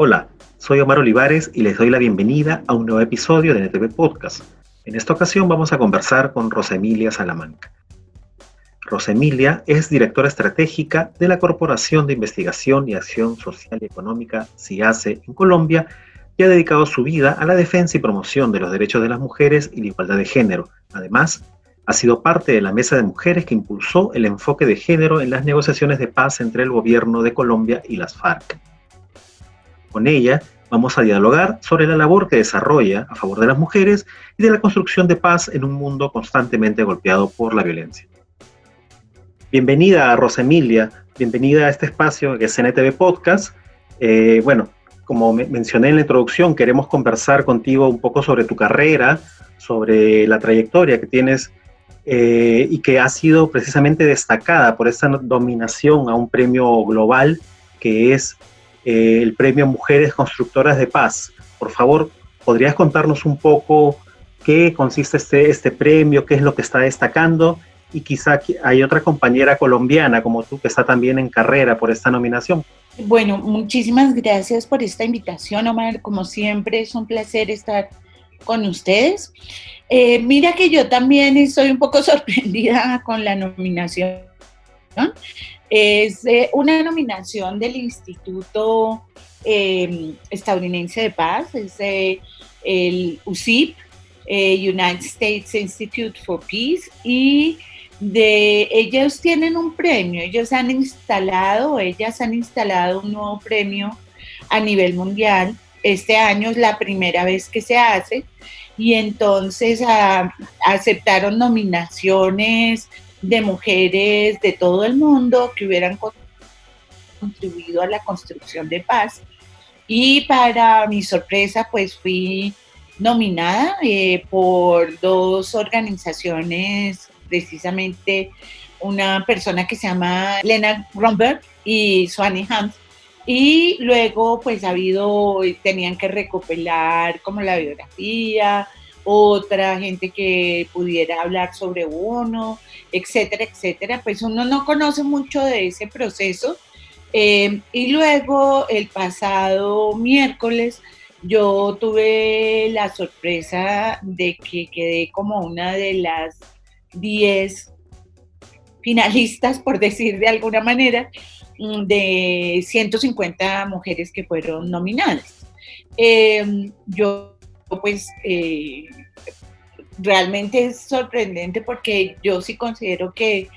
Hola, soy Omar Olivares y les doy la bienvenida a un nuevo episodio de NTV Podcast. En esta ocasión vamos a conversar con Rosa Emilia Salamanca. Rosa Emilia es directora estratégica de la Corporación de Investigación y Acción Social y Económica, CIACE, en Colombia, y ha dedicado su vida a la defensa y promoción de los derechos de las mujeres y la igualdad de género. Además, ha sido parte de la mesa de mujeres que impulsó el enfoque de género en las negociaciones de paz entre el gobierno de Colombia y las FARC. Con ella vamos a dialogar sobre la labor que desarrolla a favor de las mujeres y de la construcción de paz en un mundo constantemente golpeado por la violencia. Bienvenida a Rosa Emilia, bienvenida a este espacio que es NTV Podcast. Como mencioné en la introducción, queremos conversar contigo un poco sobre tu carrera, sobre la trayectoria que tienes y que ha sido precisamente destacada por esta nominación a un premio global que es el premio Mujeres Constructoras de Paz. Por favor, ¿podrías contarnos un poco qué consiste este premio, qué es lo que está destacando? Y quizá hay otra compañera colombiana como tú que está también en carrera por esta nominación. Bueno, muchísimas gracias por esta invitación, Omar. Como siempre, es un placer estar con ustedes. Mira que yo también estoy un poco sorprendida con la nominación. Es una nominación del Instituto Estadounidense de Paz, es el USIP, United States Institute for Peace, y ellos tienen un premio, ellas han instalado un nuevo premio a nivel mundial. Este año es la primera vez que se hace y entonces aceptaron nominaciones de mujeres de todo el mundo que hubieran contribuido a la construcción de paz, y para mi sorpresa pues fui nominada por dos organizaciones, precisamente una persona que se llama Lena Grunberg y Swanee Hunt, y luego pues tenían que recopilar como la biografía, otra gente que pudiera hablar sobre uno, etcétera, etcétera. Pues uno no conoce mucho de ese proceso. Y luego el pasado miércoles yo tuve la sorpresa de que quedé como una de las 10 finalistas, por decir de alguna manera, de 150 mujeres que fueron nominadas. Yo pues realmente es sorprendente porque yo sí considero que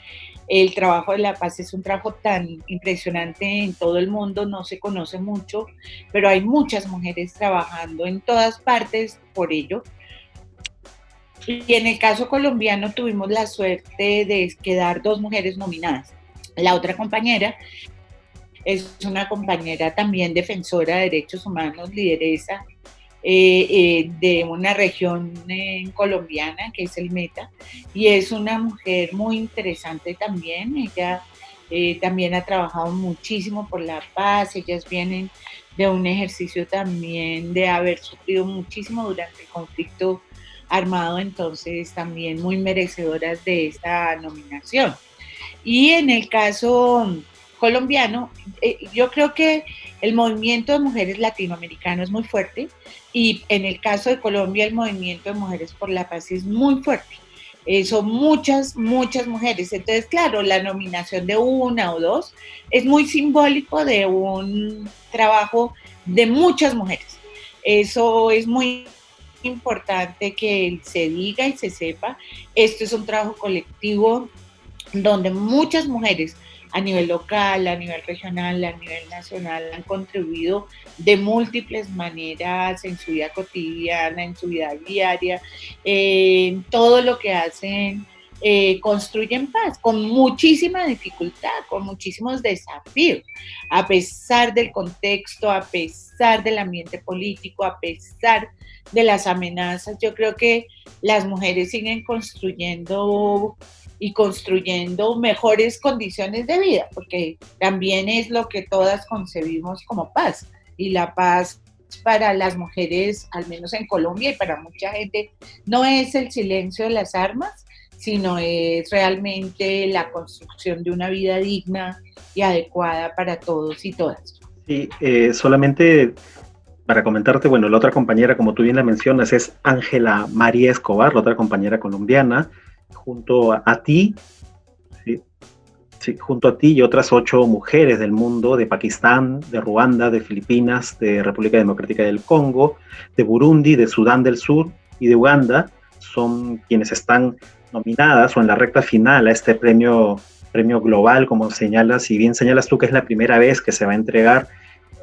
el trabajo de la paz es un trabajo tan impresionante en todo el mundo, no se conoce mucho, pero hay muchas mujeres trabajando en todas partes por ello. Y en el caso colombiano tuvimos la suerte de quedar dos mujeres nominadas. La otra compañera es una compañera también defensora de derechos humanos, lideresa de una región colombiana que es el Meta, y es una mujer muy interesante también. Ella también ha trabajado muchísimo por la paz. Ellas vienen de un ejercicio también de haber sufrido muchísimo durante el conflicto armado, entonces también muy merecedoras de esta nominación. Y en el caso colombiano, yo creo que el movimiento de mujeres latinoamericano es muy fuerte, y en el caso de Colombia el movimiento de mujeres por la paz es muy fuerte. Son muchas mujeres. Entonces, claro, la nominación de una o dos es muy simbólico de un trabajo de muchas mujeres. Eso es muy importante que se diga y se sepa. Esto es un trabajo colectivo donde muchas mujeres a nivel local, a nivel regional, a nivel nacional han contribuido de múltiples maneras en su vida cotidiana, en su vida diaria, en todo lo que hacen. Construyen paz con muchísima dificultad, con muchísimos desafíos, a pesar del contexto, a pesar del ambiente político, a pesar de las amenazas. Yo creo que las mujeres siguen construyendo mejores condiciones de vida, porque también es lo que todas concebimos como paz. Y la paz para las mujeres, al menos en Colombia y para mucha gente, no es el silencio de las armas, sino es realmente la construcción de una vida digna y adecuada para todos y todas. Sí, solamente para comentarte, bueno, la otra compañera, como tú bien la mencionas, es Ángela María Escobar, la otra compañera colombiana, junto a ti, ¿sí? Sí, junto a ti y otras 8 mujeres del mundo, de Pakistán, de Ruanda, de Filipinas, de República Democrática del Congo, de Burundi, de Sudán del Sur y de Uganda, son quienes están nominadas o en la recta final a este premio global, como señalas, y bien señalas tú que es la primera vez que se va a entregar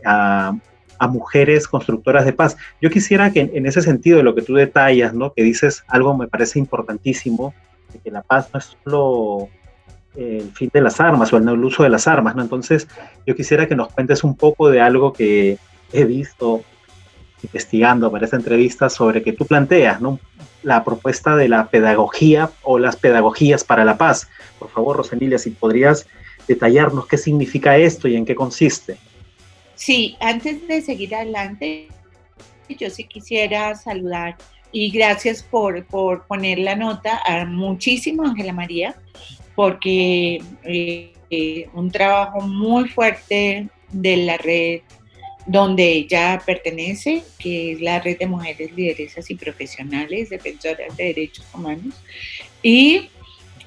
a, a mujeres constructoras de paz. Yo quisiera que en ese sentido de lo que tú detallas, ¿no? Que dices algo me parece importantísimo, de que la paz no es solo el fin de las armas o el uso de las armas, ¿no? Entonces, yo quisiera que nos cuentes un poco de algo que he visto investigando para esta entrevista sobre que tú planteas, ¿no? La propuesta de la pedagogía o las pedagogías para la paz. Por favor, Rosemilia, si podrías detallarnos qué significa esto y en qué consiste. Sí, antes de seguir adelante, yo sí quisiera saludar y gracias por poner la nota a muchísimo Ángela María, porque un trabajo muy fuerte de la red donde ella pertenece, que es la Red de Mujeres Lideresas y Profesionales Defensoras de Derechos Humanos, y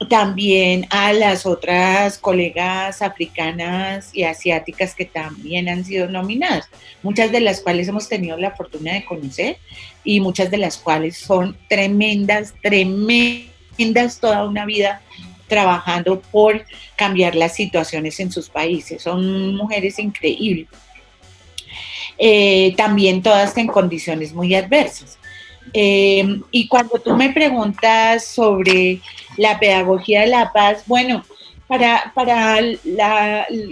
también a las otras colegas africanas y asiáticas que también han sido nominadas, muchas de las cuales hemos tenido la fortuna de conocer y muchas de las cuales son tremendas, tremendas, toda una vida trabajando por cambiar las situaciones en sus países. Son mujeres increíbles. También todas en condiciones muy adversas. Y cuando tú me preguntas sobre la pedagogía de la paz, bueno, para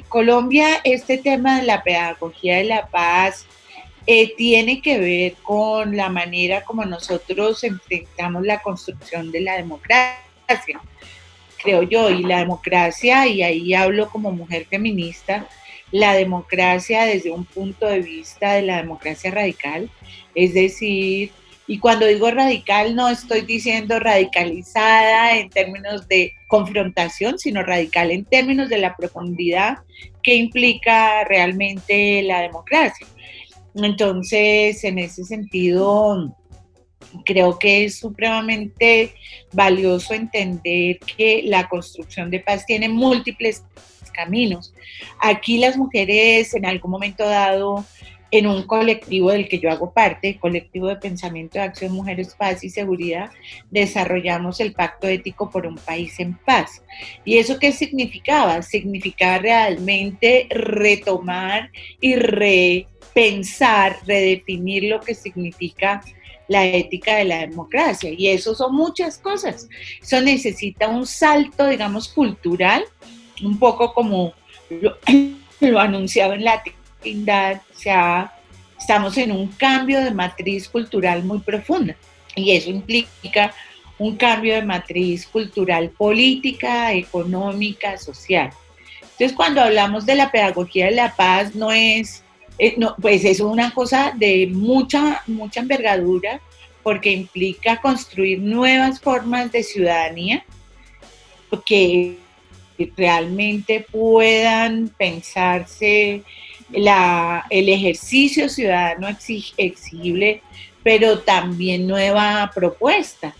Colombia este tema de la pedagogía de la paz tiene que ver con la manera como nosotros enfrentamos la construcción de la democracia, creo yo, y la democracia, y ahí hablo como mujer feminista, la democracia desde un punto de vista de la democracia radical, es decir, y cuando digo radical no estoy diciendo radicalizada en términos de confrontación, sino radical en términos de la profundidad que implica realmente la democracia. Entonces, en ese sentido, creo que es supremamente valioso entender que la construcción de paz tiene múltiples caminos. Aquí las mujeres en algún momento dado, en un colectivo del que yo hago parte, colectivo de pensamiento de acción Mujeres, Paz y Seguridad, desarrollamos el Pacto Ético por un País en Paz. ¿Y eso qué significaba? Significaba realmente retomar y repensar, redefinir lo que significa la ética de la democracia. Y eso son muchas cosas. Eso necesita un salto, digamos, cultural, un poco como lo anunciado en la vecindad, o sea, estamos en un cambio de matriz cultural muy profunda y eso implica un cambio de matriz cultural política, económica, social. Entonces, cuando hablamos de la pedagogía de la paz, no es, no, pues es una cosa de mucha envergadura, porque implica construir nuevas formas de ciudadanía que realmente puedan pensarse el ejercicio ciudadano exigible, pero también nueva propuesta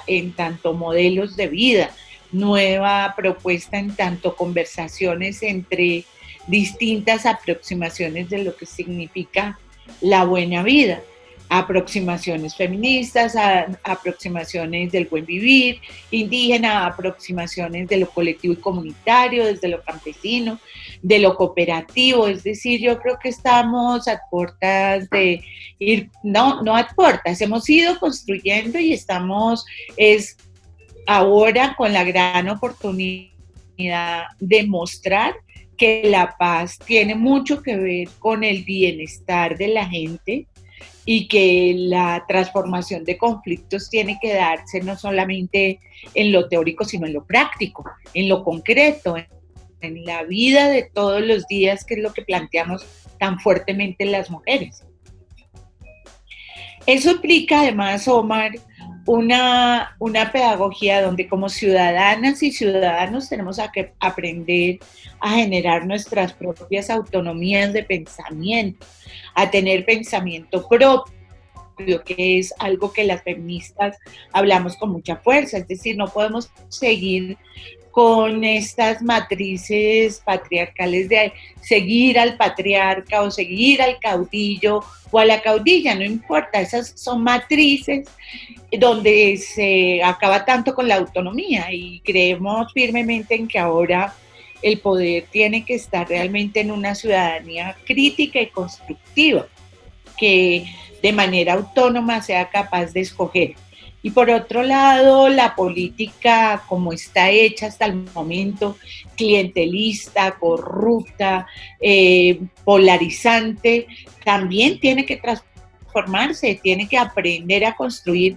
en tanto modelos de vida, nueva propuesta en tanto conversaciones entre distintas aproximaciones de lo que significa la buena vida, aproximaciones feministas, aproximaciones del buen vivir indígena, aproximaciones de lo colectivo y comunitario, desde lo campesino, de lo cooperativo. Es decir, yo creo que estamos a puertas de ir, no a puertas, hemos ido construyendo y estamos ahora con la gran oportunidad de mostrar que la paz tiene mucho que ver con el bienestar de la gente y que la transformación de conflictos tiene que darse no solamente en lo teórico, sino en lo práctico, en lo concreto, en la vida de todos los días, que es lo que planteamos tan fuertemente las mujeres. Eso implica además, Omar, una pedagogía donde como ciudadanas y ciudadanos tenemos que aprender a generar nuestras propias autonomías de pensamiento, a tener pensamiento propio, que es algo que las feministas hablamos con mucha fuerza. Es decir, no podemos seguir con estas matrices patriarcales de seguir al patriarca o seguir al caudillo o a la caudilla, no importa, esas son matrices donde se acaba tanto con la autonomía, y creemos firmemente en que ahora el poder tiene que estar realmente en una ciudadanía crítica y constructiva, que de manera autónoma sea capaz de escoger. Y por otro lado, la política como está hecha hasta el momento, clientelista, corrupta, polarizante, también tiene que transformarse, tiene que aprender a construir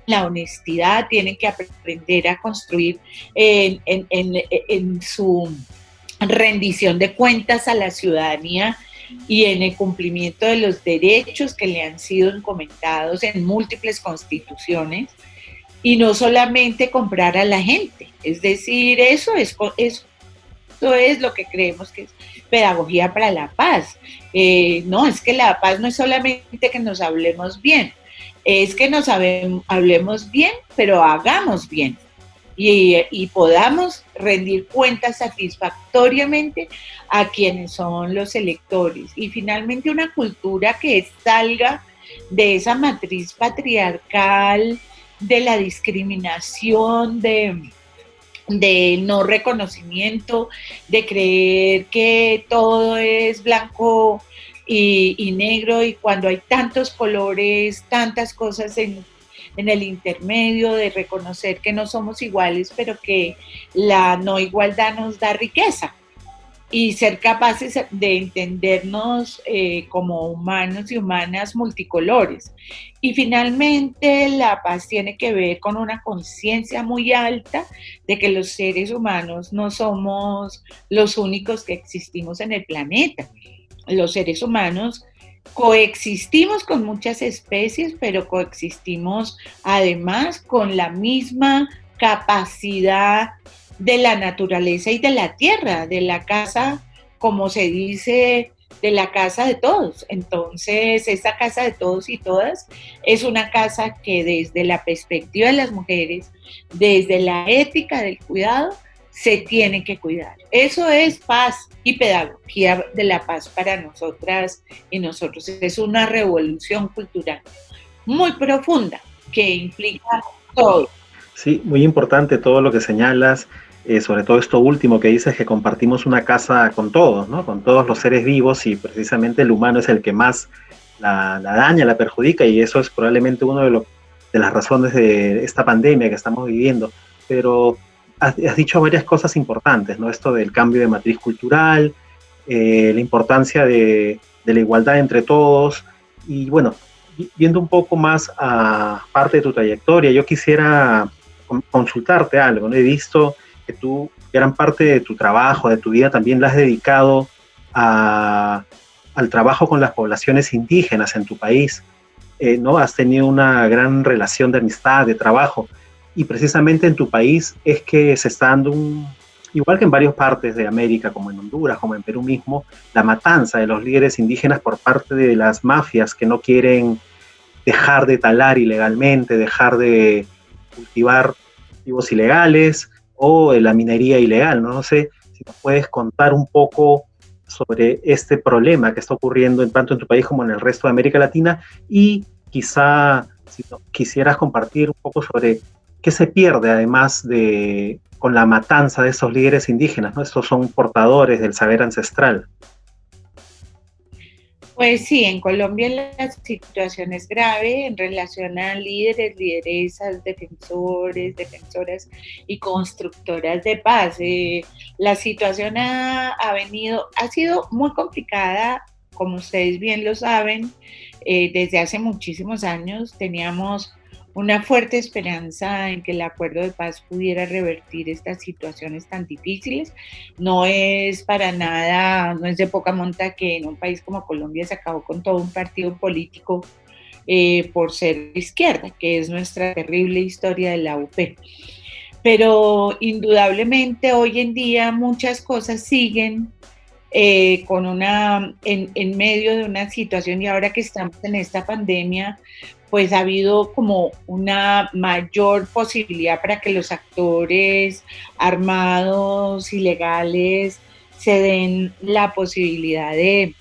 la honestidad, tiene que aprender a construir en su rendición de cuentas a la ciudadanía y en el cumplimiento de los derechos que le han sido encomendados en múltiples constituciones, y no solamente comprar a la gente. Es decir, eso es lo que creemos que es pedagogía para la paz. No, es que la paz no es solamente que nos hablemos bien, es que nos hablemos bien, pero hagamos bien. Y podamos rendir cuentas satisfactoriamente a quienes son los electores. Y finalmente una cultura que salga de esa matriz patriarcal, de la discriminación, de no reconocimiento, de creer que todo es blanco y negro, y cuando hay tantos colores, tantas cosas en el intermedio, de reconocer que no somos iguales, pero que la no igualdad nos da riqueza, y ser capaces de entendernos como humanos y humanas multicolores. Y finalmente la paz tiene que ver con una conciencia muy alta de que los seres humanos no somos los únicos que existimos en el planeta. Los seres humanos coexistimos con muchas especies, pero coexistimos además con la misma capacidad de la naturaleza y de la tierra, de la casa, como se dice, de la casa de todos. Entonces, esta casa de todos y todas es una casa que desde la perspectiva de las mujeres, desde la ética del cuidado, se tiene que cuidar. Eso es paz y pedagogía de la paz para nosotras y nosotros. Es una revolución cultural muy profunda que implica todo. Sí, muy importante todo lo que señalas, sobre todo esto último que dices, que compartimos una casa con todos, ¿no? Con todos los seres vivos, y precisamente el humano es el que más la daña, la perjudica, y eso es probablemente una de las razones de esta pandemia que estamos viviendo. Pero has dicho varias cosas importantes, ¿no? Esto del cambio de matriz cultural, la importancia de la igualdad entre todos, y bueno, viendo un poco más a parte de tu trayectoria, yo quisiera consultarte algo, ¿no? He visto que tú, gran parte de tu trabajo, de tu vida, también la has dedicado al trabajo con las poblaciones indígenas en tu país, ¿no? Has tenido una gran relación de amistad, de trabajo, y precisamente en tu país es que se está dando igual que en varias partes de América, como en Honduras, como en Perú mismo, la matanza de los líderes indígenas por parte de las mafias que no quieren dejar de talar ilegalmente, dejar de cultivar cultivos ilegales, o la minería ilegal, ¿no? No sé si nos puedes contar un poco sobre este problema que está ocurriendo tanto en tu país como en el resto de América Latina, y quizá si quisieras compartir un poco sobre qué se pierde además con la matanza de esos líderes indígenas, ¿no? Estos son portadores del saber ancestral. Pues sí, en Colombia la situación es grave en relación a líderes, lideresas, defensores, defensoras y constructoras de paz. La situación ha sido muy complicada, como ustedes bien lo saben. Desde hace muchísimos años teníamos una fuerte esperanza en que el acuerdo de paz pudiera revertir estas situaciones tan difíciles. No es para nada, no es de poca monta que en un país como Colombia se acabó con todo un partido político por ser de izquierda, que es nuestra terrible historia de la UP. Pero indudablemente hoy en día muchas cosas siguen en medio de una situación, y ahora que estamos en esta pandemia, pues ha habido como una mayor posibilidad para que los actores armados, ilegales, se den la posibilidad de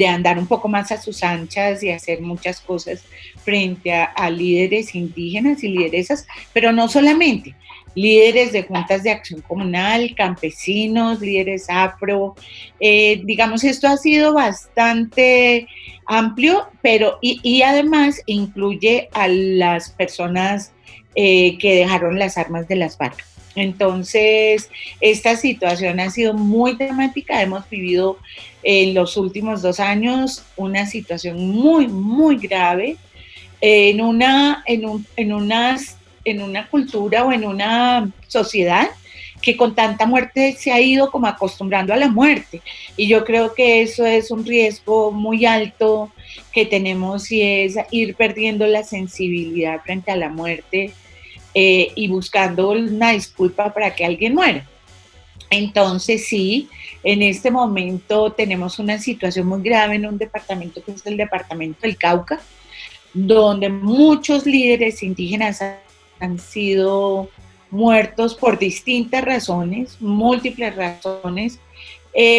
andar un poco más a sus anchas y hacer muchas cosas frente a líderes indígenas y lideresas, pero no solamente, líderes de juntas de acción comunal, campesinos, líderes afro. Digamos, esto ha sido bastante amplio, pero y además incluye a las personas que dejaron las armas de las FARC. Entonces, esta situación ha sido muy dramática. Hemos vivido en los últimos 2 años una situación muy, muy grave en una cultura o en una sociedad que con tanta muerte se ha ido como acostumbrando a la muerte. Y yo creo que eso es un riesgo muy alto que tenemos, y es ir perdiendo la sensibilidad frente a la muerte y buscando una disculpa para que alguien muera. Entonces sí, en este momento tenemos una situación muy grave en un departamento que es el departamento del Cauca, donde muchos líderes indígenas han sido muertos por distintas razones, múltiples razones,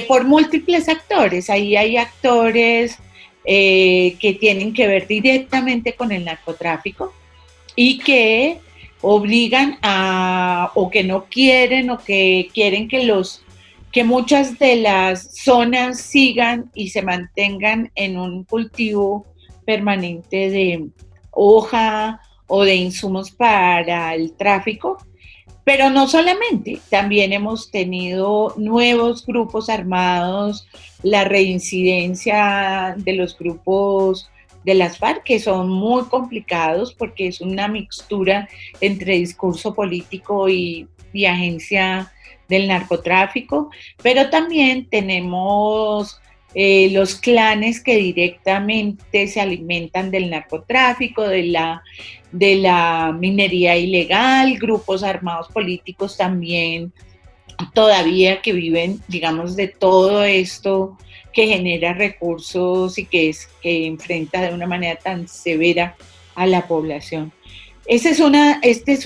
por múltiples actores. Ahí hay actores que tienen que ver directamente con el narcotráfico y que obligan o que no quieren, o que quieren que muchas de las zonas sigan y se mantengan en un cultivo permanente de hoja o de insumos para el tráfico. Pero no solamente, también hemos tenido nuevos grupos armados, la reincidencia de los grupos de las FARC, que son muy complicados porque es una mixtura entre discurso político y agencia del narcotráfico, pero también tenemos los clanes que directamente se alimentan del narcotráfico, de la minería ilegal, grupos armados políticos también todavía que viven, digamos, de todo esto que genera recursos y que enfrenta de una manera tan severa a la población. Este es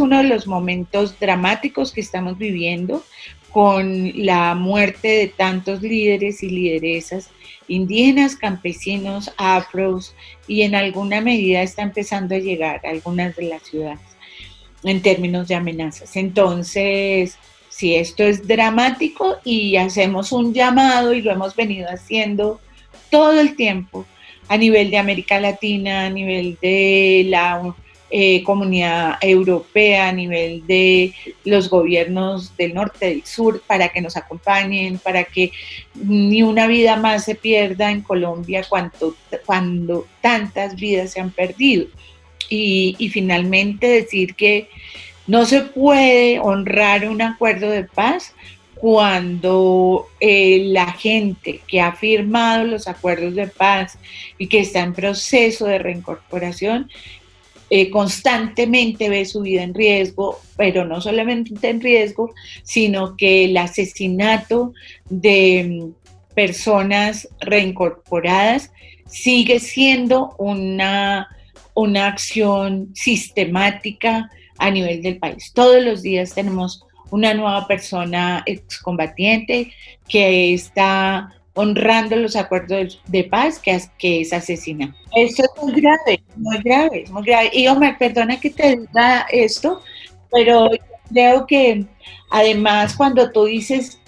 uno de los momentos dramáticos que estamos viviendo, con la muerte de tantos líderes y lideresas indígenas, campesinos, afros, y en alguna medida está empezando a llegar a algunas de las ciudades en términos de amenazas. Entonces, sí, esto es dramático y hacemos un llamado, y lo hemos venido haciendo todo el tiempo a nivel de América Latina, a nivel de la comunidad europea, a nivel de los gobiernos del norte, del sur, para que nos acompañen, para que ni una vida más se pierda en Colombia cuando tantas vidas se han perdido. Y finalmente decir que no se puede honrar un acuerdo de paz cuando la gente que ha firmado los acuerdos de paz y que está en proceso de reincorporación constantemente ve su vida en riesgo, pero no solamente en riesgo, sino que el asesinato de personas reincorporadas sigue siendo una acción sistemática a nivel del país. Todos los días tenemos una nueva persona excombatiente que está honrando los acuerdos de paz, que es asesinada. Esto es muy grave, muy grave, muy grave. Y Omar, perdona que te diga esto, pero creo que además cuando tú dices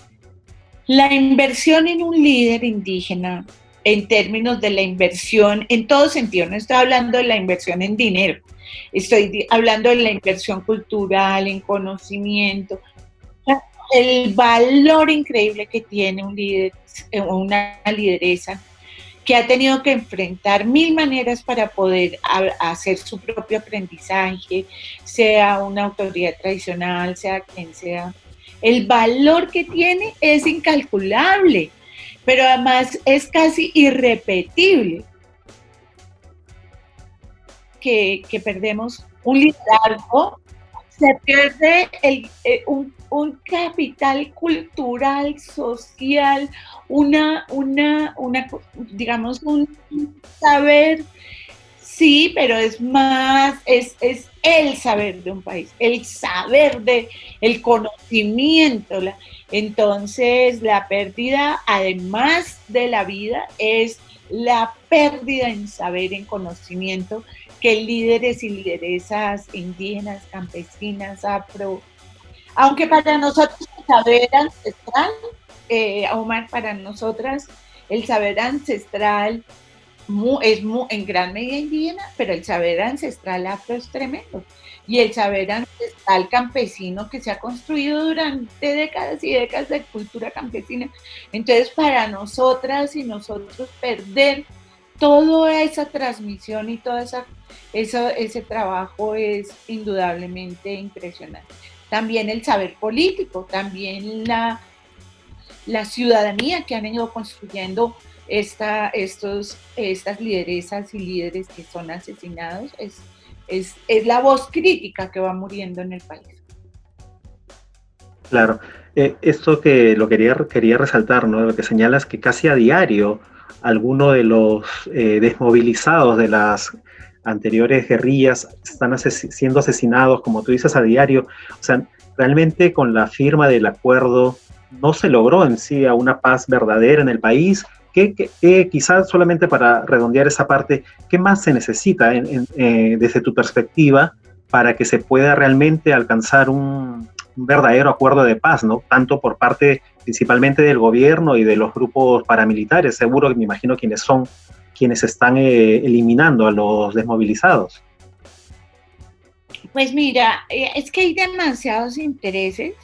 la inversión en un líder indígena, en términos de la inversión en todo sentido, no estoy hablando de la inversión en dinero, estoy hablando de la inversión cultural, en conocimiento, el valor increíble que tiene un líder, una lideresa, que ha tenido que enfrentar 1000 maneras para poder hacer su propio aprendizaje, sea una autoridad tradicional, sea quien sea. El valor que tiene es incalculable, pero además es casi irrepetible. que perdemos un liderazgo, se pierde un capital cultural, social, digamos, un saber. Sí, pero es más, es el saber de un país, el saber el conocimiento. Entonces, la pérdida, además de la vida, es la pérdida en saber, en conocimiento, que líderes y lideresas indígenas, campesinas, afro, aunque para nosotros el saber ancestral, Omar, para nosotras el saber ancestral en gran medida indígena, pero el saber ancestral afro es tremendo. Y el saber ancestral campesino que se ha construido durante décadas y décadas de cultura campesina. Entonces, para nosotras y nosotros perder toda esa transmisión y todo ese trabajo es indudablemente impresionante. También el saber político, también la ciudadanía que han ido construyendo estas lideresas y líderes que son asesinados, es la voz crítica que va muriendo en el país. Claro, esto que lo quería resaltar, ¿no? Lo que señalas que casi a diario algunos de los desmovilizados de las anteriores guerrillas están siendo asesinados, como tú dices, a diario. O sea, realmente con la firma del acuerdo no se logró en sí a una paz verdadera en el país. Quizás solamente para redondear esa parte, ¿qué más se necesita desde tu perspectiva para que se pueda realmente alcanzar un verdadero acuerdo de paz, ¿no? Tanto por parte principalmente del gobierno y de los grupos paramilitares, seguro que me imagino quienes están eliminando a los desmovilizados. Pues mira, es que hay demasiados intereses.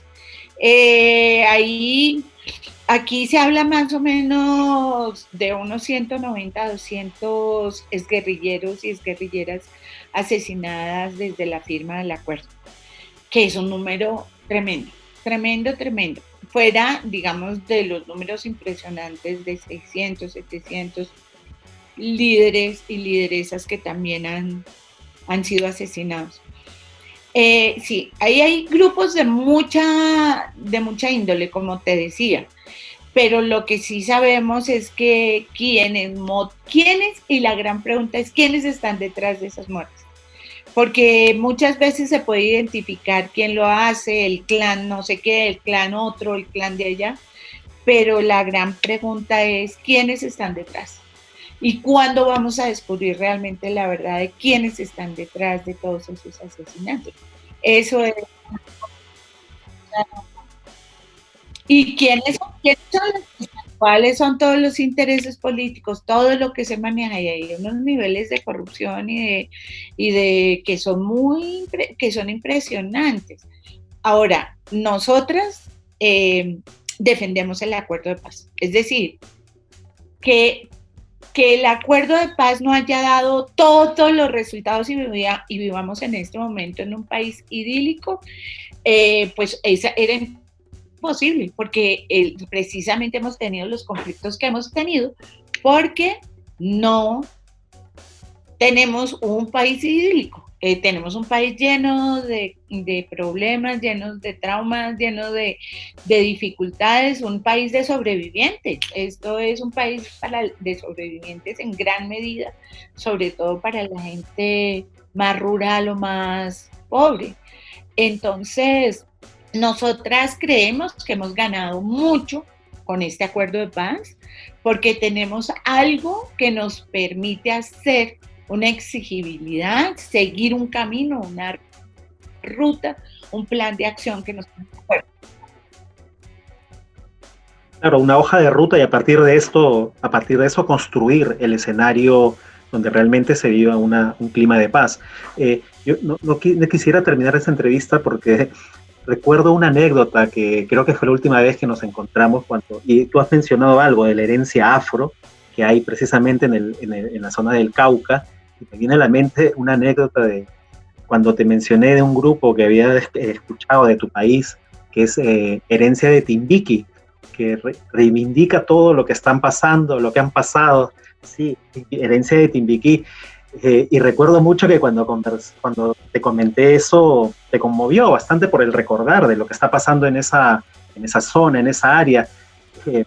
Aquí se habla más o menos de unos 190, 200 exguerrilleros y exguerrilleras asesinadas desde la firma del acuerdo, que es un número tremendo, tremendo, tremendo. Fuera, digamos, de los números impresionantes de 600, 700 líderes y lideresas que también han sido asesinados. Sí, ahí hay grupos de mucha índole, como te decía, pero lo que sí sabemos es que quiénes, y la gran pregunta es quiénes están detrás de esas muertes, porque muchas veces se puede identificar quién lo hace, el clan no sé qué, el clan otro, el clan de allá, pero la gran pregunta es quiénes están detrás. ¿Y cuándo vamos a descubrir realmente la verdad de quiénes están detrás de todos esos asesinatos? Eso es. ¿Y cuáles son todos los intereses políticos? Todo lo que se maneja, y hay unos niveles de corrupción y de que son impresionantes. Ahora, nosotras defendemos el acuerdo de paz. Es decir, que el acuerdo de paz no haya dado todos los resultados y vivamos en este momento en un país idílico, pues era imposible, porque precisamente hemos tenido los conflictos que hemos tenido, porque no tenemos un país idílico. Tenemos un país lleno de problemas, llenos de traumas, lleno de dificultades, un país de sobrevivientes. Esto es un país de sobrevivientes en gran medida, sobre todo para la gente más rural o más pobre. Entonces, nosotras creemos que hemos ganado mucho con este acuerdo de paz, porque tenemos algo que nos permite hacer una exigibilidad, seguir un camino, una ruta, un plan de acción que nos acuerde. Claro, una hoja de ruta y a partir de eso construir el escenario donde realmente se viva un clima de paz. Yo no quisiera terminar esta entrevista porque recuerdo una anécdota que creo que fue la última vez que nos encontramos y tú has mencionado algo de la herencia afro que hay precisamente en la zona del Cauca. Y me viene a la mente una anécdota de cuando te mencioné de un grupo que había escuchado de tu país, que es Herencia de Timbiqui, que reivindica todo lo que están pasando, lo que han pasado. Sí, Herencia de Timbiquí. Y recuerdo mucho que cuando te comenté eso, te conmovió bastante por el recordar de lo que está pasando en esa zona, en esa área. Eh,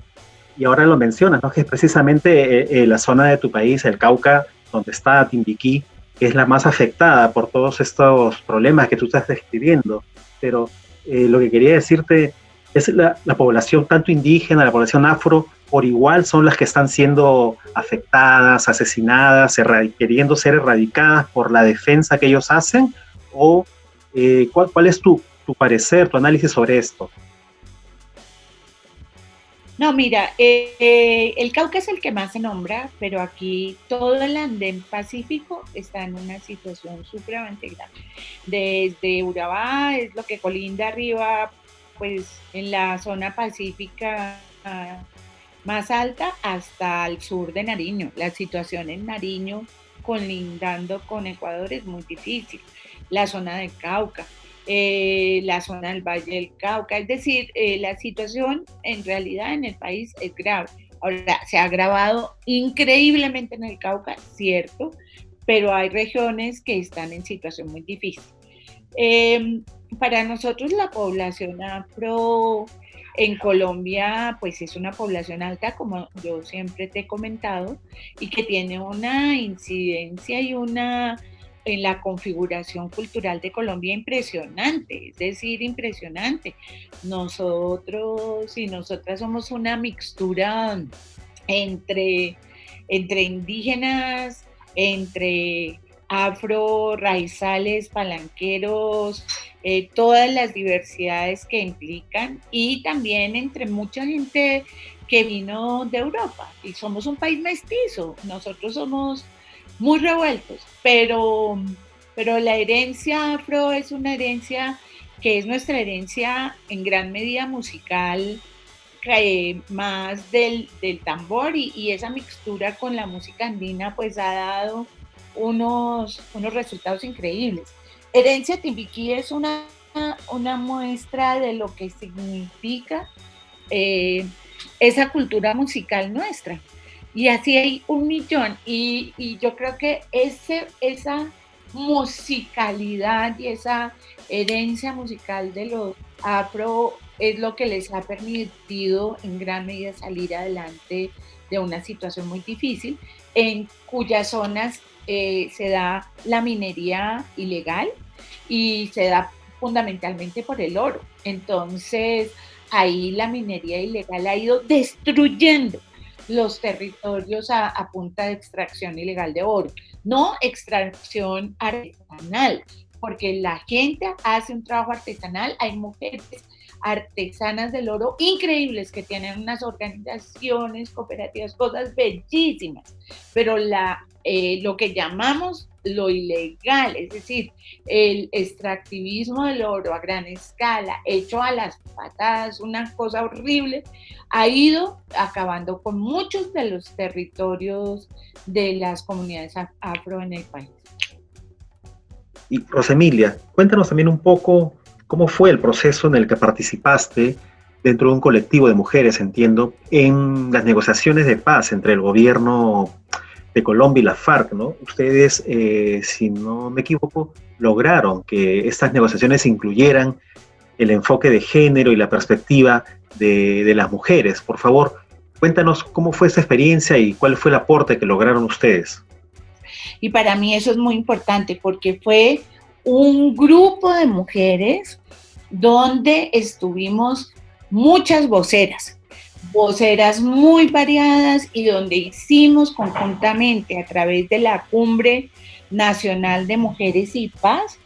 y ahora lo mencionas, ¿no? Que es precisamente la zona de tu país, el Cauca, donde está Timbiquí, que es la más afectada por todos estos problemas que tú estás describiendo. Pero lo que quería decirte es la población, tanto indígena, la población afro, por igual son las que están siendo afectadas, asesinadas, queriendo ser erradicadas por la defensa que ellos hacen, o cuál es tu parecer, tu análisis sobre esto. No, mira, el Cauca es el que más se nombra, pero aquí todo el andén pacífico está en una situación supremamente grave. Desde Urabá es lo que colinda arriba, pues en la zona pacífica más alta hasta el sur de Nariño. La situación en Nariño, colindando con Ecuador, es muy difícil. La zona del Cauca, la zona del Valle del Cauca, es decir, la situación en realidad en el país es grave. Ahora, se ha agravado increíblemente en el Cauca, cierto, pero hay regiones que están en situación muy difícil. Eh, para nosotros la población afro en Colombia pues es una población alta, como yo siempre te he comentado, y que tiene una incidencia y una en la configuración cultural de Colombia impresionante, es decir, impresionante. Nosotros y nosotras somos una mixtura entre, entre indígenas, entre afro, raizales, palanqueros, todas las diversidades que implican y también entre mucha gente que vino de Europa y somos un país mestizo, nosotros somos muy revueltos, pero la herencia afro es una herencia que es nuestra herencia en gran medida musical, más del tambor y esa mixtura con la música andina pues ha dado unos resultados increíbles. Herencia Timbiquí es una muestra de lo que significa eh, esa cultura musical nuestra. Y así hay un millón. Y yo creo que esa musicalidad y esa herencia musical de los afro es lo que les ha permitido en gran medida salir adelante de una situación muy difícil, en cuyas zonas se da la minería ilegal y se da fundamentalmente por el oro. Entonces, ahí la minería ilegal ha ido destruyendo los territorios a punta de extracción ilegal de oro, no extracción artesanal, porque la gente hace un trabajo artesanal, hay mujeres artesanas del oro increíbles que tienen unas organizaciones cooperativas, cosas bellísimas, pero lo que llamamos lo ilegal, es decir, el extractivismo del oro a gran escala, hecho a las patadas, una cosa horrible, ha ido acabando con muchos de los territorios de las comunidades afro en el país. Y Rosemilia, cuéntanos también un poco cómo fue el proceso en el que participaste dentro de un colectivo de mujeres, entiendo, en las negociaciones de paz entre el gobierno de Colombia y la FARC, ¿no? Ustedes, si no me equivoco, lograron que estas negociaciones incluyeran el enfoque de género y la perspectiva de las mujeres. Por favor, cuéntanos cómo fue esa experiencia y cuál fue el aporte que lograron ustedes. Y para mí eso es muy importante porque fue un grupo de mujeres donde estuvimos muchas voceras muy variadas y donde hicimos conjuntamente a través de la Cumbre Nacional de Mujeres y Paz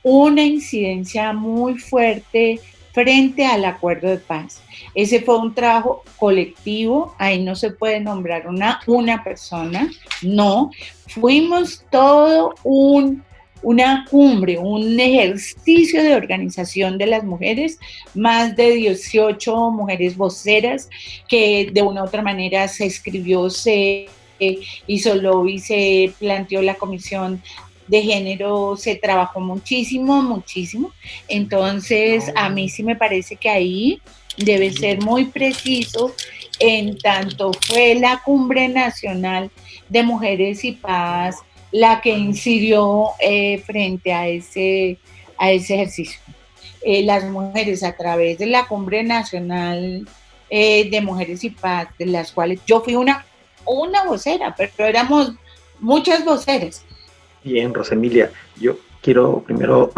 una incidencia muy fuerte frente al acuerdo de paz. Ese fue un trabajo colectivo, ahí no se puede nombrar una persona, no, fuimos todo una cumbre, un ejercicio de organización de las mujeres, más de 18 mujeres voceras que de una u otra manera se escribió, se hizo lobby, se planteó la comisión de género, se trabajó muchísimo, muchísimo. Entonces, a mí sí me parece que ahí debe ser muy preciso, en tanto fue la Cumbre Nacional de Mujeres y Paz la que incidió frente a ese ejercicio. Las mujeres a través de la Cumbre Nacional de Mujeres y Paz, de las cuales yo fui una vocera, pero éramos muchas voceras. Bien, Rosemilia, yo quiero primero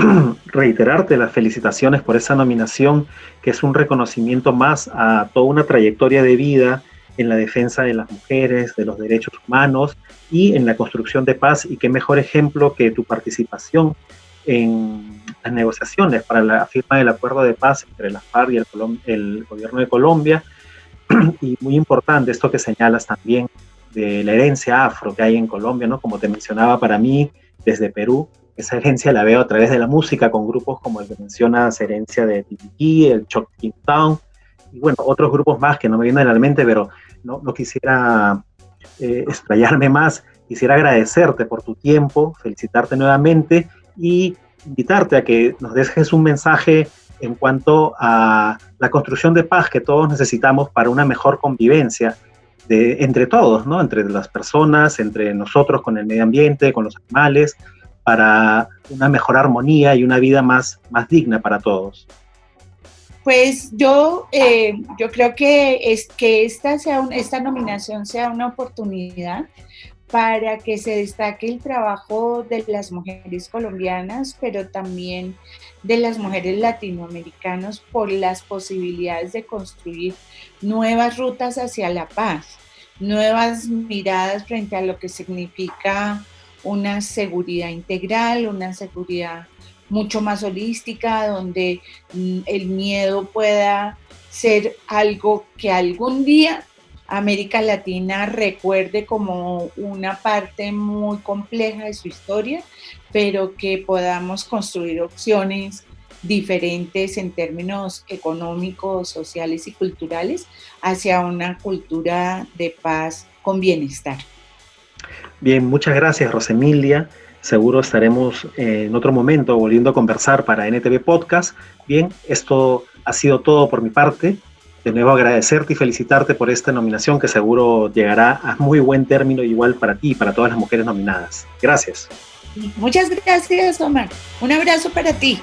reiterarte las felicitaciones por esa nominación, que es un reconocimiento más a toda una trayectoria de vida en la defensa de las mujeres, de los derechos humanos y en la construcción de paz, y qué mejor ejemplo que tu participación en las negociaciones para la firma del acuerdo de paz entre las FARC y el gobierno de Colombia. Y muy importante esto que señalas también de la herencia afro que hay en Colombia, ¿no? Como te mencionaba, para mí, desde Perú, esa herencia la veo a través de la música, con grupos como el que mencionas, herencia de Titiki, el Choctaw Town, y bueno, otros grupos más que no me vienen a la mente, pero no quisiera explayarme más. Quisiera agradecerte por tu tiempo, felicitarte nuevamente y invitarte a que nos dejes un mensaje en cuanto a la construcción de paz que todos necesitamos para una mejor convivencia entre todos, ¿no? Entre las personas, entre nosotros, con el medio ambiente, con los animales, para una mejor armonía y una vida más digna para todos. Pues yo creo que esta nominación sea una oportunidad para que se destaque el trabajo de las mujeres colombianas, pero también de las mujeres latinoamericanas, por las posibilidades de construir nuevas rutas hacia la paz, nuevas miradas frente a lo que significa una seguridad integral, una seguridad mucho más holística, donde el miedo pueda ser algo que algún día América Latina recuerde como una parte muy compleja de su historia, pero que podamos construir opciones diferentes en términos económicos, sociales y culturales hacia una cultura de paz con bienestar. Bien, muchas gracias, Rosemilia. Seguro estaremos en otro momento volviendo a conversar para NTV Podcast. Bien, esto ha sido todo por mi parte. De nuevo agradecerte y felicitarte por esta nominación, que seguro llegará a muy buen término, igual para ti y para todas las mujeres nominadas. Gracias. Muchas gracias, Omar. Un abrazo para ti.